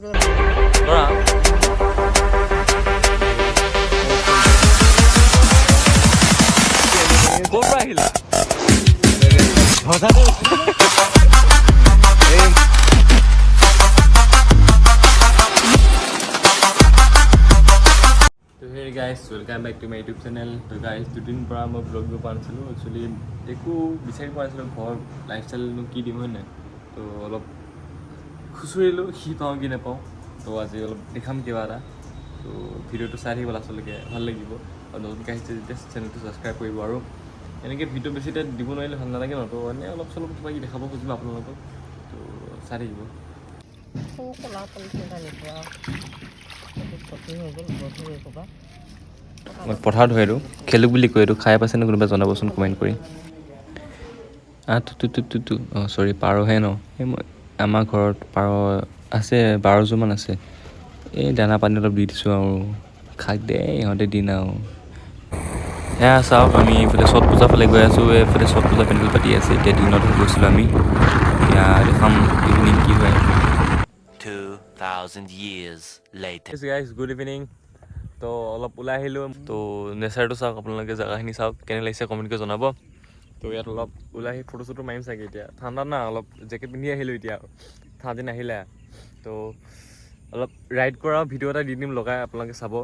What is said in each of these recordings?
Nora. Cobra hila. Hoda de. So hey guys, welcome back to my YouTube channel. So guys, today পৰা মই vlog দিব পাৰিছিলোঁ actually একো বিচাৰি পোৱা নাছিলোঁ ঘৰ লাইফষ্টাইলনো কি দিম হয় নাই তো অলপ খুচুৰিলোঁ কি পাওঁ কি নাপাওঁ তো আজি অলপ দেখাম কিবা এটা তো ভিডিঅ'টো চাই থাকিব লাষ্টলৈকে ভাল লাগিব আৰু নতুনকৈ আহিছে যেতিয়া চেনেলটো ছাবস্ক্ৰাইব কৰিব আৰু এনেকৈ ভিডিঅ' বেছি এটা দিব নোৱাৰিলে ভাল নালাগে ন তো এনেই অলপ চলপ কিবা কি দেখাব খুজিম আপোনালোকক তো চাই থাকিব মই পথাৰত হয় এইটো খেলোঁ বুলি কয় এইটো খাই পাইছেনে কোনোবাই জনাবচোন কমেণ্ট কৰি অঁ চৰি পাৰহে ন এই মই আমাৰ ঘৰত পাৰ আছে 12যোৰমান আছে এই দানা পানী অলপ দি দিছোঁ আৰু খাই দে ইহঁতে দিন আৰু এয়া চাওক আমি এইফালে ছট পূজাৰ ফালে গৈ আছোঁ এইফালে ছট পূজা পেণ্ডেল পাতি আছে এতিয়া দিনত গৈছিলোঁ আমি এতিয়া দেখাম ইভিনিং কি হয় 2000 years later. guys, good evening. তো অলপ ওলাই আহিলোঁ তো নেচাৰটো চাওক আপোনালোকে জেগাখিনি চাওক কেনে লাগিছে কমেণ্টকৈ জনাব তো ইয়াত অলপ ওলাই আহি ফটো চটো মাৰিম চাগে এতিয়া ঠাণ্ডা না অলপ জেকেট পিন্ধি আহিলোঁ এতিয়া ঠাণ্ডা দিন আহিলে তো অলপ ৰাইড কৰা ভিডিঅ' এটা দি দিম লগাই আপোনালোকে চাব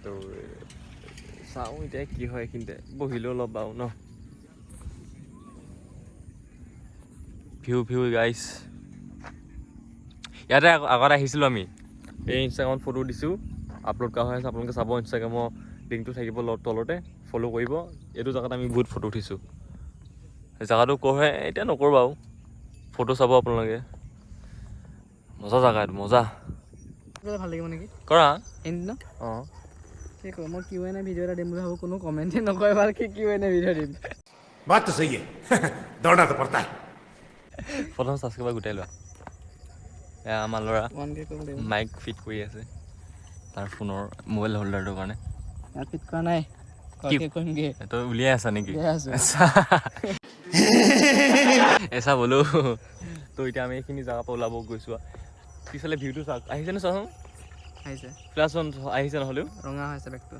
তো চাওঁ এতিয়া কি হয় এইখিনিতে বহিলেও অলপ বাৰু ন ভিউ গাইছ ইয়াতে আগত আহিছিলোঁ আমি এই ইনষ্টাগ্ৰামত ফটো দিছোঁ আপলোড কৰা হৈ আছে আপোনালোকে চাব ইনষ্টাগ্ৰামৰ লিংকটো থাকিব তলতে ফ'ল' কৰিব এইটো জেগাত আমি বহুত ফটো উঠিছোঁ জেগাটো ক'ৰ হয় এতিয়া নকৰোঁ বাৰু ফটো চাব আপোনালোকে মজা জেগা এইটো মজা ভাল লাগিব নেকি কৰা এদিন অঁ কি কয় মই কি নাই ভিডিঅ' এটা দিম বুলি ভাবোঁ কোনো কমেণ্টেই নকৰে বাৰু কি নাই ভিডিঅ' দিম बात तो सही है दौड़ना तो पड़ता है প্ৰথম ছাবস্ক্ৰাইবাৰ গোটাই লোৱা এয়া আমাৰ ল'ৰা 1K কৰিব লাগিব মাইক ফিট কৰি আছে তাৰ ফোনৰ মোবাইল হোল্ডাৰটোৰ কাৰণে ইয়াত ফিট কৰা নাই কি কৰিমগৈ তই উলিয়াই আছা নেকি আছোঁ এচা বোলো তো এতিয়া আমি এইখিনি জেগাৰ পৰা ওলাব গৈছোঁ পিছফালে ভিউটো চাওক আহিছেনে চাচোন আহিছে ফ্লাছখন আহিছে নহ'লেও ৰঙা হৈছে বেগটো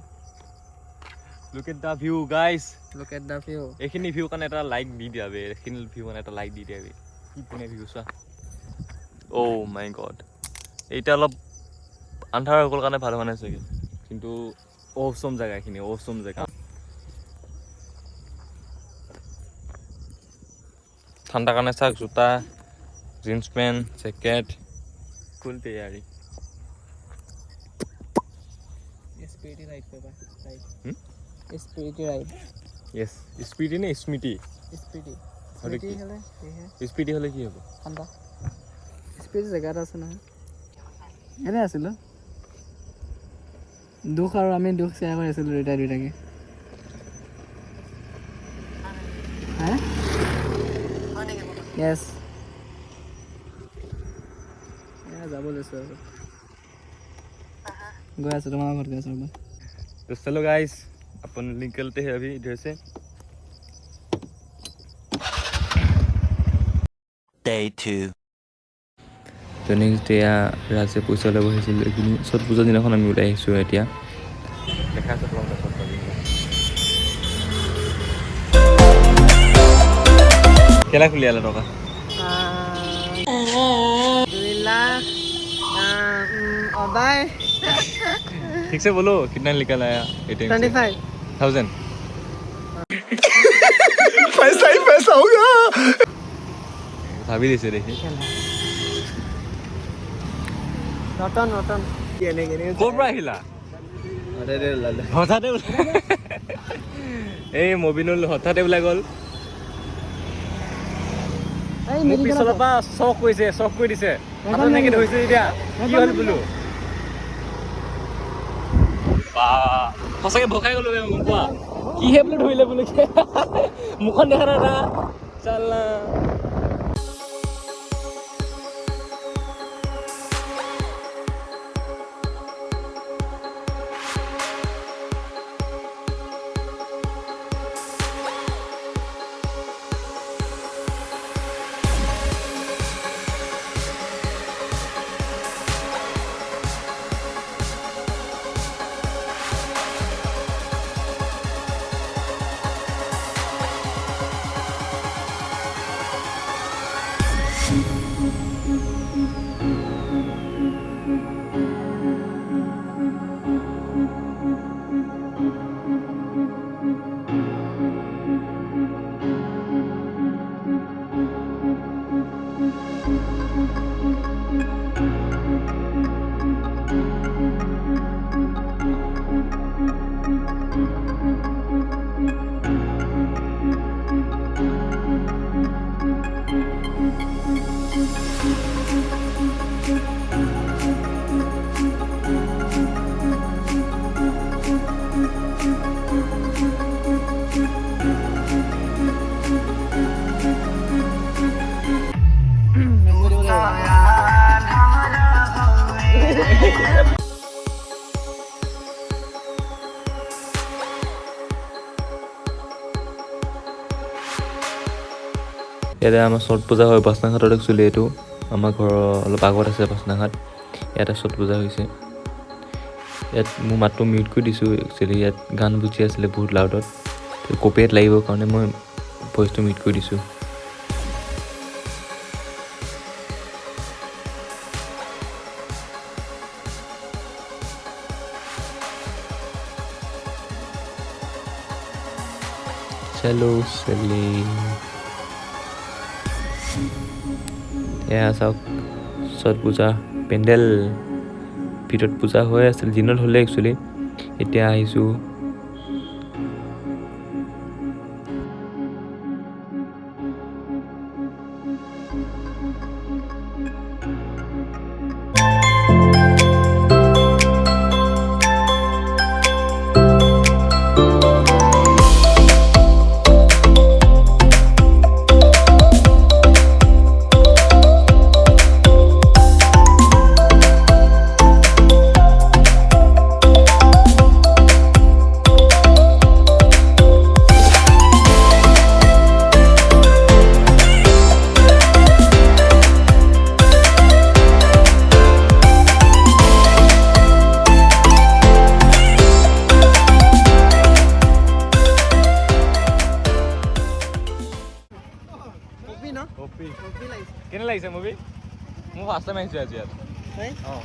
look at the view guys look at the view এইখিনি ভিউ কাৰণে এটা লাইক দি দিয়া বে এইখিনি ভিউ কাৰণে এটা লাইক দি দিয়া বে কি ধুনীয়া ভিউ চোৱা অ' মাই গড এতিয়া অলপ আন্ধাৰ হৈ গ'ল কাৰণে ভাল হোৱা নাই চাগে কিন্তু অ'চম জেগা এইখিনি অ'চম জেগা ঠাণ্ডা কাৰণে চাওক জোতা জিন্স পেণ্ট জেকেট ফুল তৈয়াৰী স্পিৰিটি ৰাইড কৰিবা স্পিৰিটি ৰাইড য়েছ স্পিৰিটি নে স্মৃতি স্পিৰিটি স্মৃতি হ'লে স্পিৰিটি হ'লে কি হ'ব ঠাণ্ডা স্পিৰিটি জেগা এটা আছে নহয় এনেই আছিলোঁ দুখ আৰু আমি দুখ শ্বেয়াৰ কৰি আছিলোঁ দুইটাকে হা য়েছ যাব লৈছোঁ আৰু गया से तुम्हारा घर गया सर तो चलो गाइस अपन निकलते हैं अभी इधर से Day 2. তো নেক্সট ডে ৰাজে পইচা ল'ব আহিছিল এইখিনি ছট পূজাৰ দিনাখন আমি ওলাই আহিছোঁ এতিয়া দেখা আছে তোমালোকে ছট পূজা কেলা খুলিয়ালে টকা 2 लाख बाय ठीक से बोलो कितना निकल आया 25,000 पैसा ही पैसा होगा भाभी दिसे देखी रटन ক'ৰ পৰা আহিলা হঠাতে এই মবিনুল হঠাতে ওলাই গ'ল মোক পিছলৰ পৰা চখ কৰি দিছে হাতত এনেকৈ ধৰিছে এতিয়া কি হ'ল বোলো সঁচাকে ভকাই গ'লো মোক কোৱা কিহে বোলো ধৰিলে বোলো মুখখন দেখা নাই এটা চাল্লা ইয়াতে আমাৰ ছট পূজা হয় পাচনাঘাটত একচুৱেলি এইটো আমাৰ ঘৰৰ অলপ আগত আছে পাচনাঘাট ইয়াতে ছট পূজা হৈছে ইয়াত মোৰ মাতটো মিউট কৰি দিছোঁ একচুৱেলি ইয়াত গান বুজি আছিলে বহুত লাউডত কপিৰাইট লাগিবৰ কাৰণে মই ভইচটো মিউট কৰি দিছোঁ চলো চলি এয়া চাওক ছট পূজা পেণ্ডেল ভিতৰত পূজা হৈ আছিল দিনত হ'লে একচুৱেলি এতিয়া আহিছোঁ কেনে লাগিছে মুভি মোৰ ফাৰ্ষ্ট টাইম আহিছোঁ আজি ইয়াত অঁ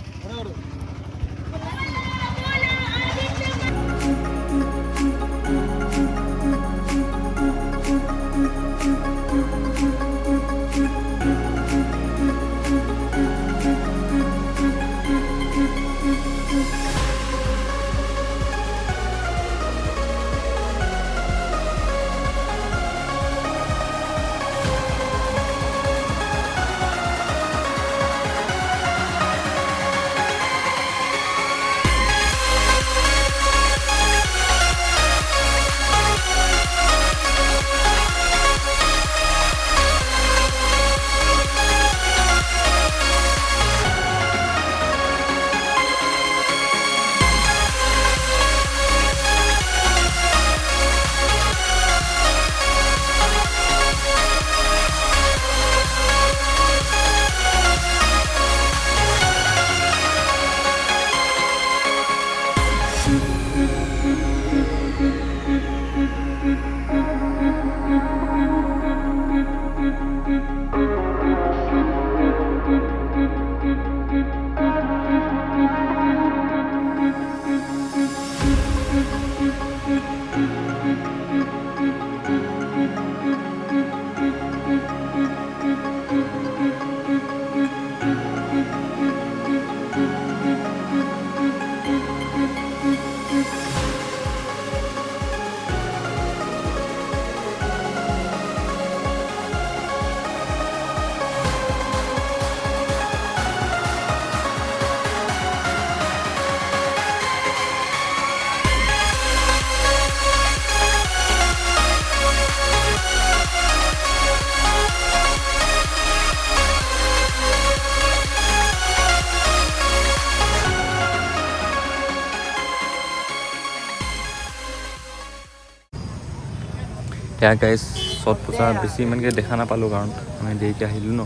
এতিয়া গাইজ ছট পূজা বেছি ইমানকৈ দেখা নাপালোঁ কাৰণ আমি দেৰিকৈ আহিলোঁ ন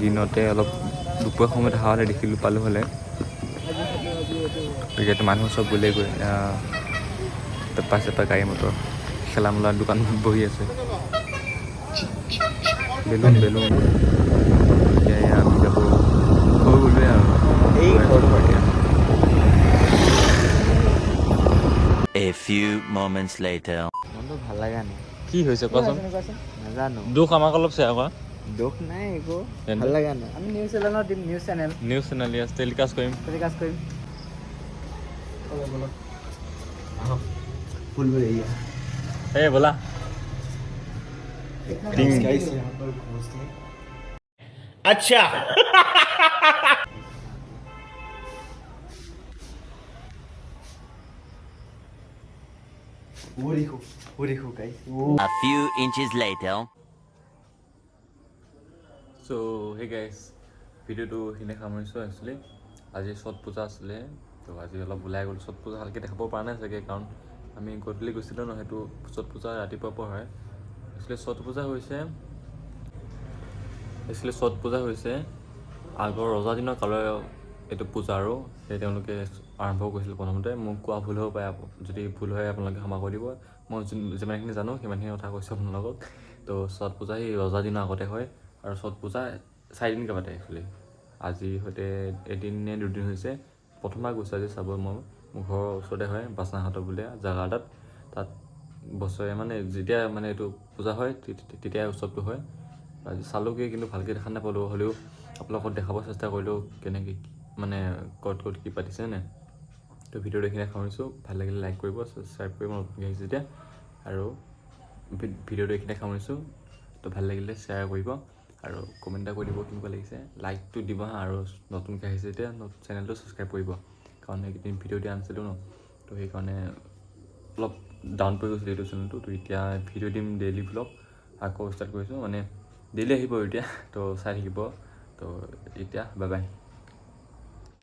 দিনতে অলপ দুপৰীয়া সময়ত অহা হ'লে দেখিলোঁ পালোঁ হ'লে এতিয়াতো মানুহ চব গ'লেগৈ পেপা চেপা গাড়ী মটৰ খেলা মেলা দোকান বহি আছে বেলুন বেলুন এতিয়া আমি যাব হৈ গ'লোৱে আৰু এই এতিয়া A few moments later. মনটো ভাল লগা নাই কি হৈছে কোৱাচোন নাজানো দুখ আমাক অলপ শ্বেয়াৰ কৰা দুখ নাই একো ভাল লগা নাই আমি নিউজ চেনেলত দিম নিউজ চেনেল ইয়াত টেলিকাষ্ট কৰিম টেলিকাষ্ট কৰিম এই ব'লা अच्छा A few inches later. চ' সেই গাইজ ভিডিঅ'টো সেইখিনি সামৰিছোঁ একচুৱেলি আজি ছট পূজা আছিলে, তো আজি অলপ ওলাই গ'লোঁ। ছট পূজা ভালকৈ দেখাব পৰা নাই চাগে, কাৰণ আমি গধূলি গৈছিলোঁ ন, সেইটো ছট পূজা ৰাতিপুৱাৰ পৰা হয়। আচলতে ছট পূজা হৈছে আগৰ ৰজা দিনৰ কালৰ এইটো পূজা, আৰু সেই তেওঁলোকে আৰম্ভ কৰিছিল প্ৰথমতে। মোক কোৱা ভুল হ'ব পাৰে, যদি ভুল হয় আপোনালোকে ক্ষমা কৰি দিব। মই যিমানখিনি জানো সিমানখিনি কথা কৈছোঁ আপোনালোকক। তো ছট পূজা সেই ৰজা দিনৰ আগতে হয়, আৰু ছট পূজা 4 দিনকৈ পাতে একচুৱেলি। আজি সৈতে এদিন নে 2 দিন হৈছে। প্ৰথমবাৰ গৈছোঁ আজি চাব। মোৰ ঘৰৰ ওচৰতে হয় বাচনাহাটৰ বোলে জেগা এটাত। তাত বছৰে মানে যেতিয়া মানে এইটো পূজা হয় তেতিয়াই উৎসৱটো হয়। আজি চালোঁগৈ, কিন্তু ভালকৈ দেখা নাপালোঁ। হ'লেও আপোনালোকক দেখাব চেষ্টা কৰিলোঁ কেনেকৈ মানে ক'ত কি পাতিছে নে। তো ভিডিঅ'টো এইখিনি সামৰিছোঁ। ভাল লাগিলে লাইক কৰিব, ছাবস্ক্ৰাইব কৰিব নতুনকৈ আহিছে যেতিয়া, আৰু ভিডিঅ'টো এইখিনি সামৰিছোঁ। তো ভাল লাগিলে শ্বেয়াৰ কৰিব আৰু কমেণ্ট এটা কৰি দিব কেনেকুৱা লাগিছে। লাইকটো দিব হা, আৰু নতুনকৈ আহিছে যেতিয়া চেনেলটো ছাবস্ক্ৰাইব কৰিব, কাৰণ এইকেইদিন ভিডিঅ' দিয়া নাছিলোঁ ন। তো সেইকাৰণে অলপ ডাউন পৰি গৈছিলোঁ ইউটিউব চেনেলটো। তো এতিয়া ভিডিঅ' দিম ডেইলি ভ্লগ আকৌ ষ্টাৰ্ট কৰিছোঁ, মানে ডেইলি আহিব এতিয়া। তো চাই থাকিব। তো এতিয়া বাই বাই।